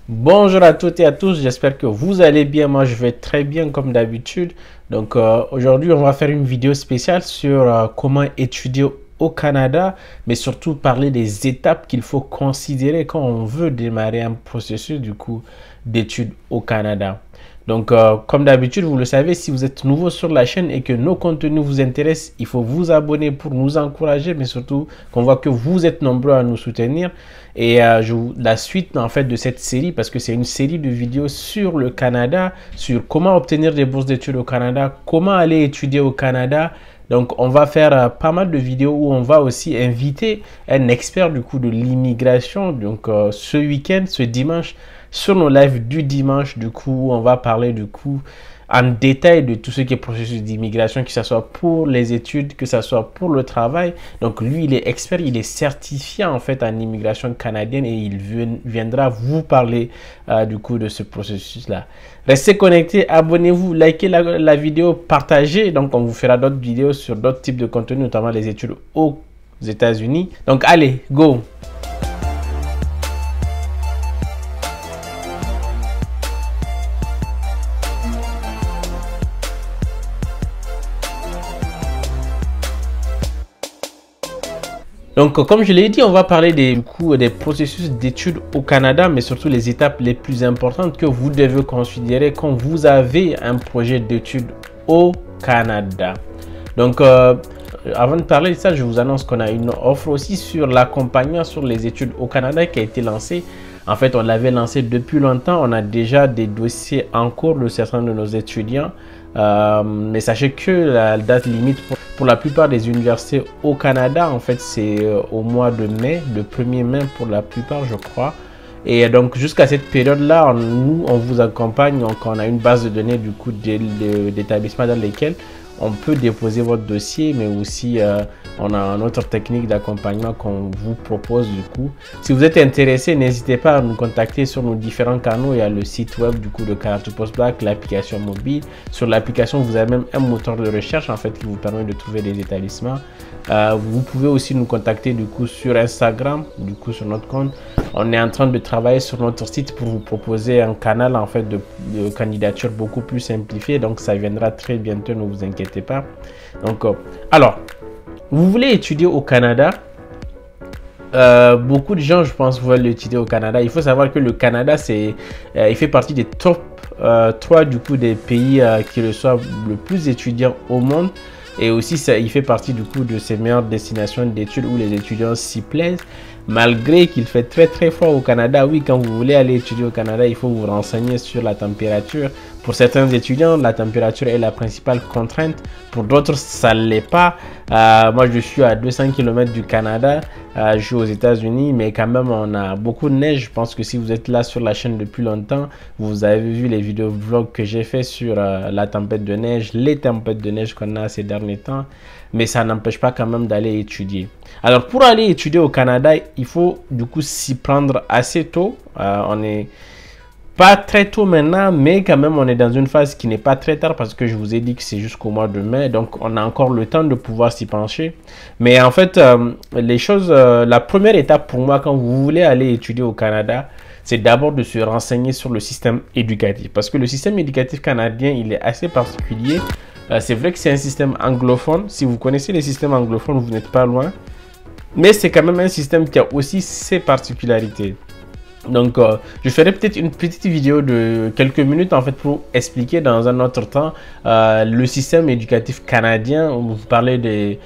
Bonjour à toutes et à tous, j'espère que vous allez bien. Moi, je vais très bien comme d'habitude. Donc, aujourd'hui, on va faire une vidéo spéciale sur comment étudier au Canada, mais surtout parler des étapes qu'il faut considérer quand on veut démarrer un processus d'études au Canada. Donc, comme d'habitude, vous le savez, si vous êtes nouveau sur la chaîne et que nos contenus vous intéressent, il faut vous abonner pour nous encourager, mais surtout qu'on voit que vous êtes nombreux à nous soutenir. Et la suite en fait de cette série, parce que c'est une série de vidéos sur le Canada, sur comment obtenir des bourses d'études au Canada, comment aller étudier au Canada. Donc, on va faire pas mal de vidéos où on va aussi inviter un expert de l'immigration. Donc, ce week-end, ce dimanche, sur nos lives du dimanche, on va parler en détail de tout ce qui est processus d'immigration, que ce soit pour les études, que ce soit pour le travail. Donc, lui, il est expert, il est certifié en fait en immigration canadienne et il viendra vous parler de ce processus-là. Restez connectés, abonnez-vous, likez la vidéo, partagez. Donc, on vous fera d'autres vidéos sur d'autres types de contenus, notamment les études aux États-Unis. Donc, allez, go! Donc, comme je l'ai dit, on va parler des processus d'études au Canada, mais surtout les étapes les plus importantes que vous devez considérer quand vous avez un projet d'études au Canada. Donc, avant de parler de ça, je vous annonce qu'on a une offre aussi sur l'accompagnement sur les études au Canada qui a été lancée. En fait, on l'avait lancé depuis longtemps. On a déjà des dossiers en cours de certains de nos étudiants. Mais sachez que la date limite pour la plupart des universités au Canada, en fait, c'est au mois de mai, le 1er mai pour la plupart, je crois. Et donc, jusqu'à cette période-là, nous, on vous accompagne. Donc, on a une base de données d'établissements dans lesquels on peut déposer votre dossier, mais aussi on a une autre technique d'accompagnement qu'on vous propose Si vous êtes intéressé, n'hésitez pas à nous contacter sur nos différents canaux. Il y a le site web de Canada Post Bac, l'application mobile. Sur l'application, vous avez même un moteur de recherche en fait qui vous permet de trouver des établissements. Vous pouvez aussi nous contacter sur Instagram, sur notre compte. On est en train de travailler sur notre site pour vous proposer un canal en fait de candidature beaucoup plus simplifié. Donc ça viendra très bientôt, ne vous inquiétez pas. Donc alors, vous voulez étudier au Canada? Beaucoup de gens, je pense, veulent étudier au Canada. Il faut savoir que le Canada, il fait partie des top 3 des pays qui reçoivent le plus d'étudiants au monde. Et aussi, il fait partie de ces meilleures destinations d'études où les étudiants s'y plaisent. Malgré qu'il fait très très froid au Canada, oui, quand vous voulez aller étudier au Canada, il faut vous renseigner sur la température. Pour certains étudiants, la température est la principale contrainte. Pour d'autres, ça ne l'est pas. Moi, je suis à 200 km du Canada. Je suis aux États-Unis, mais quand même, on a beaucoup de neige. Je pense que si vous êtes là sur la chaîne depuis longtemps, vous avez vu les vidéos vlogs que j'ai fait sur la tempête de neige, les tempêtes de neige qu'on a ces derniers temps. Mais ça n'empêche pas quand même d'aller étudier. Alors, pour aller étudier au Canada, il faut s'y prendre assez tôt. On est pas très tôt maintenant, mais quand même, on est dans une phase qui n'est pas très tard parce que je vous ai dit que c'est jusqu'au mois de mai. Donc, on a encore le temps de pouvoir s'y pencher. Mais en fait, la première étape pour moi, quand vous voulez aller étudier au Canada, c'est d'abord de se renseigner sur le système éducatif. Parce que le système éducatif canadien, il est assez particulier. C'est vrai que c'est un système anglophone. Si vous connaissez les systèmes anglophones, vous n'êtes pas loin. Mais c'est quand même un système qui a aussi ses particularités. Donc, je ferai peut-être une petite vidéo de quelques minutes en fait pour expliquer dans un autre temps le système éducatif canadien. Vous parlez des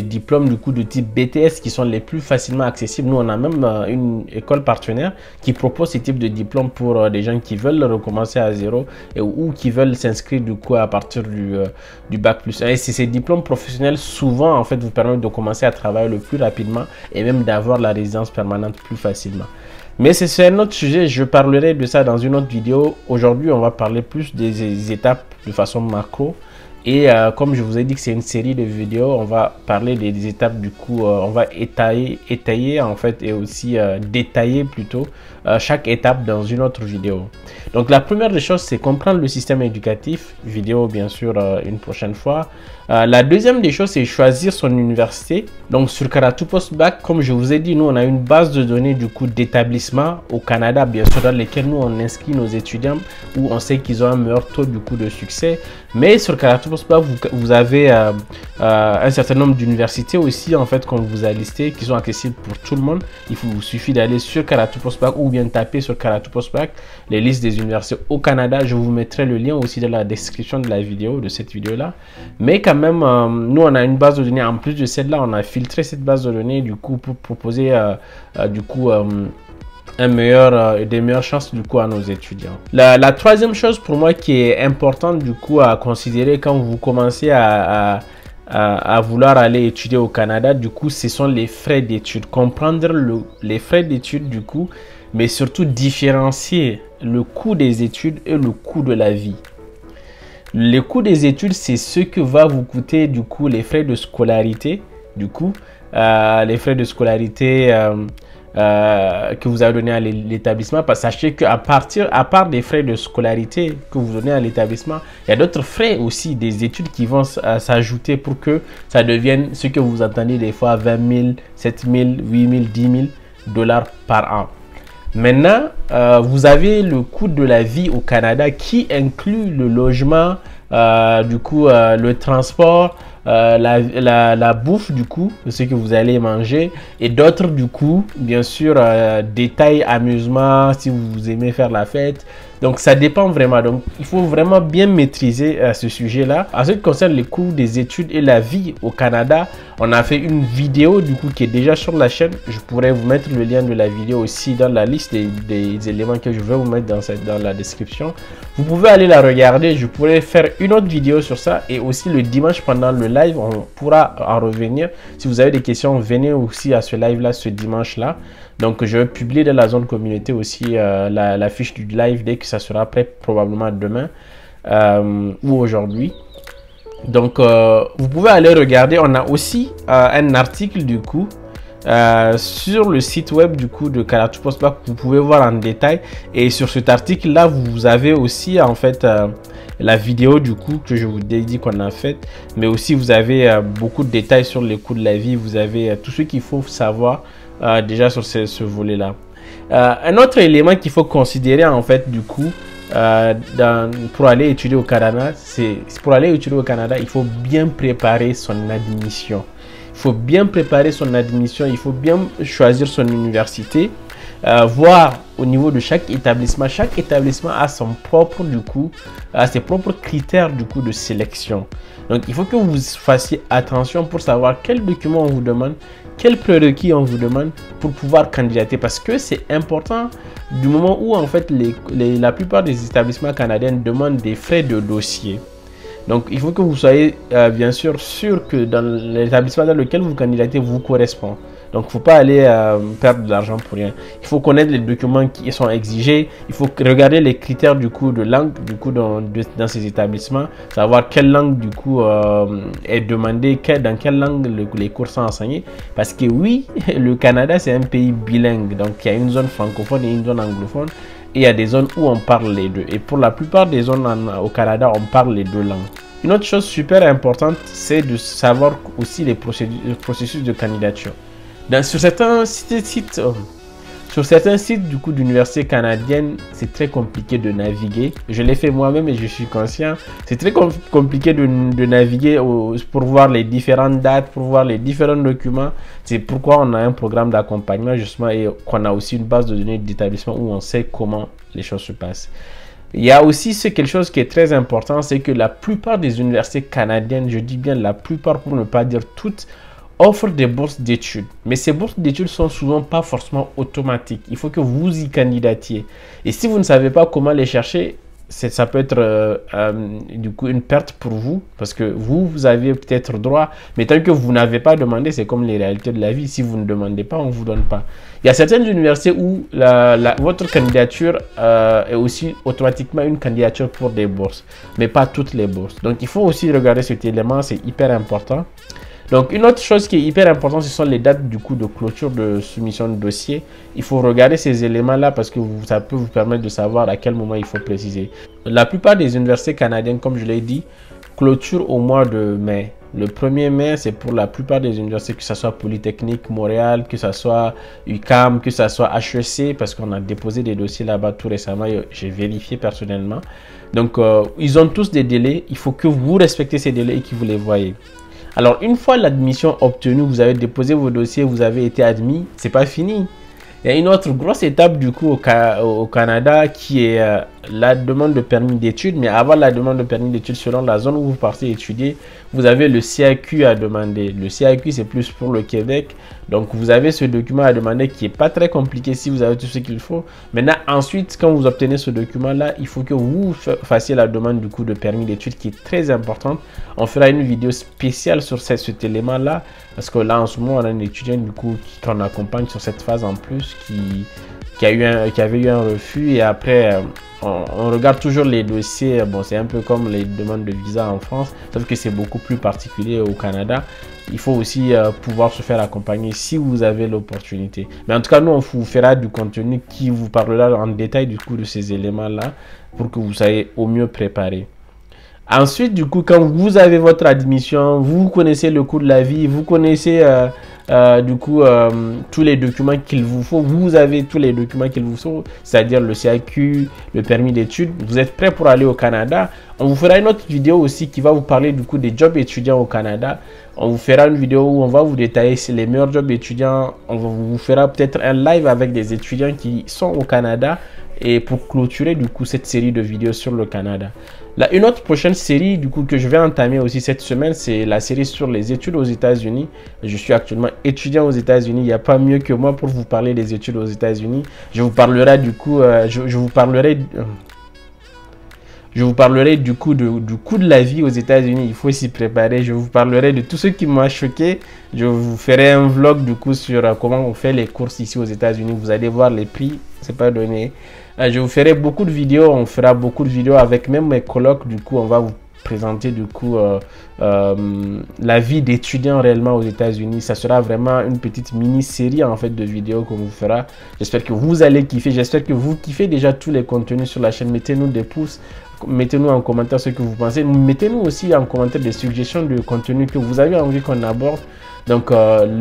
diplômes de type BTS qui sont les plus facilement accessibles. Nous, on a même une école partenaire qui propose ce type de diplôme pour des gens qui veulent recommencer à zéro ou qui veulent s'inscrire à partir du bac plus 1. Et ces diplômes professionnels souvent en fait vous permettent de commencer à travailler le plus rapidement et même d'avoir la résidence permanente plus facilement. Mais c'est un autre sujet, je parlerai de ça dans une autre vidéo. Aujourd'hui, on va parler plus des étapes de façon macro Et comme je vous ai dit que c'est une série de vidéos, on va parler des étapes du coup, on va étayer en fait et aussi détailler plutôt chaque étape dans une autre vidéo. Donc la première des choses, c'est comprendre le système éducatif, vidéo bien sûr une prochaine fois. La deuxième des choses, c'est choisir son université. Donc sur Karatu Postbac, comme je vous ai dit, nous on a une base de données du coup d'établissements au Canada, bien sûr, dans lesquels nous on inscrit nos étudiants, où on sait qu'ils ont un meilleur taux du coup de succès. Mais sur Karatu Postbac, vous avez un certain nombre d'universités aussi en fait qu'on vous a listé, qui sont accessibles pour tout le monde. Il vous suffit d'aller sur Karatu Postbac ou bien taper sur Karatu Postbac les listes des universités au Canada. Je vous mettrai le lien aussi dans la description de la vidéo, de cette vidéo là. Mais quand même, nous on a une base de données, en plus de celle-là, on a filtré cette base de données du coup pour proposer du coup des meilleures chances du coup à nos étudiants. La troisième chose pour moi qui est importante du coup à considérer quand vous commencez à vouloir aller étudier au Canada, du coup ce sont les frais d'études. Comprendre les frais d'études du coup, mais surtout différencier le coût des études et le coût de la vie. Le coût des études, c'est ce que va vous coûter du coup les frais de scolarité, du coup les frais de scolarité que vous avez donné à l'établissement. Parce que sachez qu'à part des frais de scolarité que vous donnez à l'établissement, il y a d'autres frais aussi des études qui vont s'ajouter pour que ça devienne ce que vous entendez des fois 20 000, 7 000, 8 000, 10 000 dollars par an. Maintenant, vous avez le coût de la vie au Canada qui inclut le logement, du coup le transport, la bouffe du coup, ce que vous allez manger, et d'autres du coup, bien sûr, détails, amusement, si vous aimez faire la fête. Donc ça dépend vraiment. Donc il faut vraiment bien maîtriser ce sujet-là. En ce qui concerne les coûts des études et la vie au Canada, on a fait une vidéo du coup qui est déjà sur la chaîne. Je pourrais vous mettre le lien de la vidéo aussi dans la liste des éléments que je vais vous mettre dans la description. Vous pouvez aller la regarder. Je pourrais faire une autre vidéo sur ça, et aussi le dimanche pendant le live, on pourra en revenir. Si vous avez des questions, venez aussi à ce live là ce dimanche là. Donc je vais publier dans la zone communauté aussi la fiche du live dès que ça sera prêt, probablement demain ou aujourd'hui. Donc vous pouvez aller regarder. On a aussi un article du coup sur le site web du coup de Karatu Postbac, vous pouvez voir en détail. Et sur cet article là, vous avez aussi en fait la vidéo du coup que je vous ai dit qu'on a faite, mais aussi vous avez beaucoup de détails sur les coûts de la vie. Vous avez tout ce qu'il faut savoir déjà sur ce volet là. Un autre élément qu'il faut considérer en fait du coup pour aller étudier au Canada, il faut bien préparer son admission. Il faut bien préparer son admission, il faut bien choisir son université, voir au niveau de chaque établissement. Chaque établissement a son propre du coup, a ses propres critères du coup de sélection. Donc il faut que vous fassiez attention pour savoir quels documents on vous demande, quels prérequis on vous demande pour pouvoir candidater, parce que c'est important du moment où en fait la plupart des établissements canadiens demandent des frais de dossier. Donc il faut que vous soyez bien sûr que dans l'établissement dans lequel vous candidatez vous correspond. Donc il ne faut pas aller perdre de l'argent pour rien. Il faut connaître les documents qui sont exigés. Il faut regarder les critères du coup de langue du coup dans ces établissements. Savoir quelle langue du coup est demandée, dans quelle langue les cours sont enseignés. Parce que oui, le Canada c'est un pays bilingue. Donc il y a une zone francophone et une zone anglophone. Et il y a des zones où on parle les deux. Et pour la plupart des zones au Canada, on parle les deux langues. Une autre chose super importante, c'est de savoir aussi les processus de candidature. Sur certains sites du coup d'universités canadiennes, c'est très compliqué de naviguer. Je l'ai fait moi-même et je suis conscient. C'est très compliqué de naviguer pour voir les différentes dates, pour voir les différents documents. C'est pourquoi on a un programme d'accompagnement justement, et qu'on a aussi une base de données d'établissement où on sait comment les choses se passent. Il y a aussi quelque chose qui est très important, c'est que la plupart des universités canadiennes, je dis bien la plupart pour ne pas dire toutes, offrent des bourses d'études. Mais ces bourses d'études sont souvent pas forcément automatiques. Il faut que vous y candidatiez. Et si vous ne savez pas comment les chercher, ça peut être du coup une perte pour vous parce que vous avez peut-être droit, mais tant que vous n'avez pas demandé, c'est comme les réalités de la vie. Si vous ne demandez pas, on ne vous donne pas. Il y a certaines universités où votre candidature est aussi automatiquement une candidature pour des bourses, mais pas toutes les bourses. Donc il faut aussi regarder cet élément, c'est hyper important. Donc une autre chose qui est hyper importante, ce sont les dates du coup de clôture de soumission de dossier. Il faut regarder ces éléments-là parce que ça peut vous permettre de savoir à quel moment il faut préciser. La plupart des universités canadiennes, comme je l'ai dit, clôturent au mois de mai. Le 1er mai, c'est pour la plupart des universités, que ce soit Polytechnique, Montréal, que ce soit UQAM, que ce soit HEC, parce qu'on a déposé des dossiers là-bas tout récemment, j'ai vérifié personnellement. Donc, ils ont tous des délais. Il faut que vous respectez ces délais et que vous les voyez. Alors, une fois l'admission obtenue, vous avez déposé vos dossiers, vous avez été admis, c'est pas fini. Il y a une autre grosse étape du coup au Canada qui est la demande de permis d'études. Mais avant la demande de permis d'études, selon la zone où vous partez étudier, vous avez le CAQ à demander. Le CAQ, c'est plus pour le Québec. Donc, vous avez ce document à demander qui n'est pas très compliqué si vous avez tout ce qu'il faut. Maintenant, ensuite, quand vous obtenez ce document-là, il faut que vous fassiez la demande du coup de permis d'études qui est très importante. On fera une vidéo spéciale sur cet élément-là parce que là, en ce moment, on a un étudiant du coup qu'on accompagne sur cette phase en plus qui avait eu un refus et après on regarde toujours les dossiers. Bon, c'est un peu comme les demandes de visa en France, sauf que c'est beaucoup plus particulier au Canada. Il faut aussi pouvoir se faire accompagner si vous avez l'opportunité. Mais en tout cas, nous, on vous fera du contenu qui vous parlera en détail du coup de ces éléments-là pour que vous soyez au mieux préparé. Ensuite, du coup, quand vous avez votre admission, vous connaissez le coût de la vie, vous connaissez du coup tous les documents qu'il vous faut. Vous avez tous les documents qu'il vous faut, c'est-à-dire le CAQ, le permis d'études. Vous êtes prêt pour aller au Canada. On vous fera une autre vidéo aussi qui va vous parler du coup des jobs étudiants au Canada. On vous fera une vidéo où on va vous détailler les meilleurs jobs étudiants. On vous fera peut-être un live avec des étudiants qui sont au Canada et pour clôturer du coup cette série de vidéos sur le Canada. Là, une autre prochaine série du coup que je vais entamer aussi cette semaine, c'est la série sur les études aux États-Unis. Je suis actuellement étudiant aux États-Unis. Il n'y a pas mieux que moi pour vous parler des études aux États-Unis. Je vous parlerai du coup, je vous parlerai du coup du coût de la vie aux États-Unis. Il faut s'y préparer. Je vous parlerai de tout ce qui m'a choqué. Je vous ferai un vlog du coup sur comment on fait les courses ici aux États-Unis. Vous allez voir les prix, c'est pas donné. Je vous ferai beaucoup de vidéos. On fera beaucoup de vidéos avec même mes colocs. Du coup, on va vous présenter du coup la vie d'étudiant réellement aux États-Unis. Ça sera vraiment une petite mini-série en fait de vidéos qu'on vous fera. J'espère que vous allez kiffer. J'espère que vous kiffez déjà tous les contenus sur la chaîne. Mettez-nous des pouces. Mettez-nous en commentaire ce que vous pensez. Mettez-nous aussi en commentaire des suggestions de contenu que vous avez envie qu'on aborde. Donc,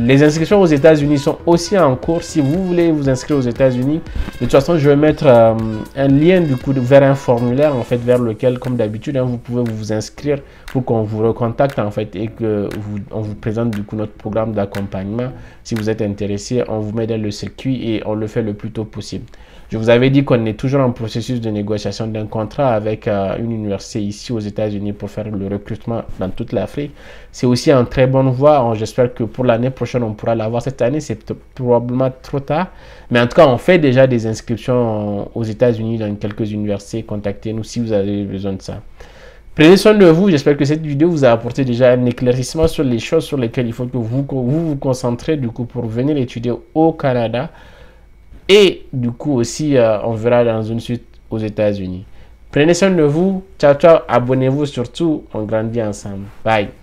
les inscriptions aux États-Unis sont aussi en cours. Si vous voulez vous inscrire aux États-Unis, de toute façon, je vais mettre un lien du coup vers un formulaire en fait vers lequel, comme d'habitude, vous pouvez vous inscrire pour qu'on vous recontacte en fait et que on vous présente du coup notre programme d'accompagnement. Si vous êtes intéressé, on vous met dans le circuit et on le fait le plus tôt possible. Je vous avais dit qu'on est toujours en processus de négociation d'un contrat avec une université ici aux États-Unis pour faire le recrutement dans toute l'Afrique. C'est aussi en très bonne voie. J'espère que pour l'année prochaine, on pourra l'avoir. Cette année, c'est probablement trop tard. Mais en tout cas, on fait déjà des inscriptions aux États-Unis dans quelques universités. Contactez-nous si vous avez besoin de ça. Prenez soin de vous. J'espère que cette vidéo vous a apporté déjà un éclaircissement sur les choses sur lesquelles il faut que vous concentrez du coup pour venir étudier au Canada. Et du coup aussi, on verra dans une suite aux États-Unis. Prenez soin de vous. Ciao, ciao. Abonnez-vous surtout. On grandit ensemble. Bye.